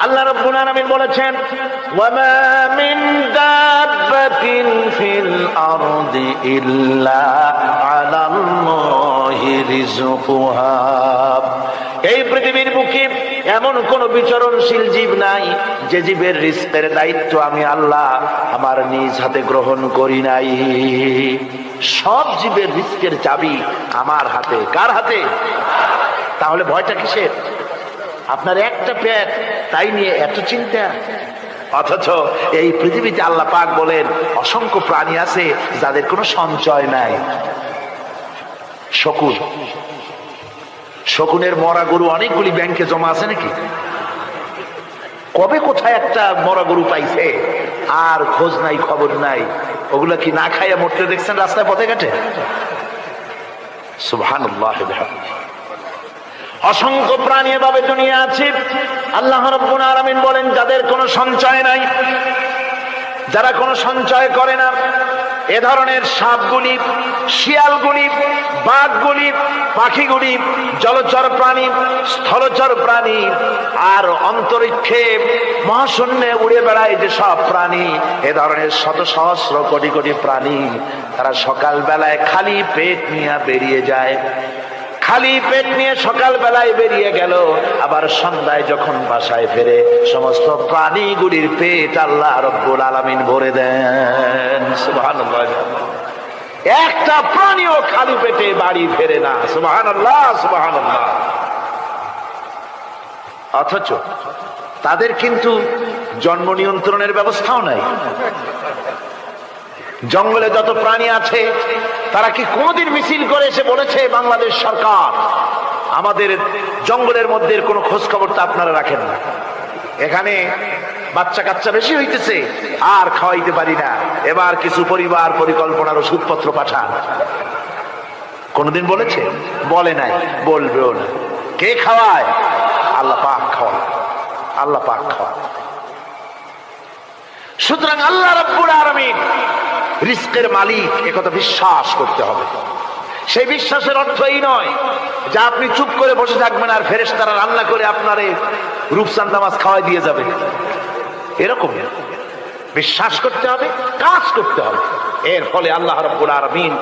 আল্লাহ রাব্বুল আলামিন বলেছেন, ওয়ামা মিন দাব্বাতিন ফিল আরদি ইল্লা আলাল্লাহি রিজকুহা। এই পৃথিবীর বুকে এমন কোন বিচরণশীল জীব নাই যে জীবের রিজকের দায়িত্ব আমি আল্লাহ আমার নিজ হাতে গ্রহণ করি নাই। সব জীবের রিজকের চাবি আমার হাতে। কার হাতে? তাহলে ভয়টা কিসের? আপনার একটা পেট, তাই নিয়ে এত চিন্তা। অথচ এই পৃথিবীতে আল্লাহ পাক বলেন অসংখ্য প্রাণী আছে যাদের কোনো সঞ্চয় নাই। শকুন, শকুনের মরা গরু অনেকগুলি ব্যাংকে জমা আছে নাকি? কবে কোথায় একটা মরা গরু পাইছে আর খোঁজ নাই, খবর নাই। ওগুলা কি না খাইয়া মরতে দেখছেন রাস্তায় পথে ঘাটে? সুবহানাল্লাহ। অসংখ্য প্রাণী এভাবে দুনিয়া আছে। আল্লাহ রাব্বুল আলামিন বলেন যাদের কোনো সঞ্চয় নাই, যারা কোনো সঞ্চয় করে না, এ ধরনের সাপগুলি, শিয়ালগুলি, বাঘগুলি, পাখিগুলি, জলচর প্রাণী, স্থলচর প্রাণী আর অন্তরিক্ষে মহাশূন্যে উড়ে বেড়ায় যে সব প্রাণী, এ ধরনের শত সহস্র কোটি কোটি প্রাণী, তারা সকাল বেলায় খালি পেট নিয়ে বেরিয়ে যায়। খালি পেট নিয়ে সকাল বেলায় বেরিয়ে গেল, আবার সন্ধ্যায় যখন বাসায় ফেরে সমস্ত প্রাণীগুলির পেট আল্লাহ রাব্বুল আলামিন ভরে দেন। সুবহানাল্লাহ। একটা প্রাণীও খালি পেটে বাড়ি ফেরে না। সুবহানাল্লাহ, সুবহানাল্লাহ। অথচ তাদের কিন্তু জন্ম নিয়ন্ত্রণের ব্যবস্থাও নাই। জঙ্গলে যত প্রাণী আছে তারা কি কোনদিন মিছিল করে এসে বলেছে বাংলাদেশ সরকার আমাদের জঙ্গলের মধ্যে কোনো খোঁজ খবর তো আপনারা রাখেন না, এখানে বাচ্চা কাচ্চা বেশি হইতেছে আর খাওয়াইতে পারি না, এবার কিছু পরিবার পরিকল্পনার ওষুধপত্র পাঠান? কোনদিন বলেছে? বলে নাই, বলবেও না। কে খাওয়ায়? আল্লাহ পাক খাওয়ায়। আল্লাহ পাক খাওয়ায়। সুতরাং আল্লাহ রাব্বুল আলামিন রিজকের মালিক, একথা বিশ্বাস করতে হবে। সেই বিশ্বাসের অর্থ এই নয় যে আপনি চুপ করে বসে থাকবেন আর ফেরেশতারা রান্না করে আপনারে রূপচাঁদা মাছ খাওয়াই দিয়ে যাবে, এরকম বিশ্বাস করতে হবে, কাজ করতে হবে। এর ফলে আল্লাহ রাব্বুল আলামিন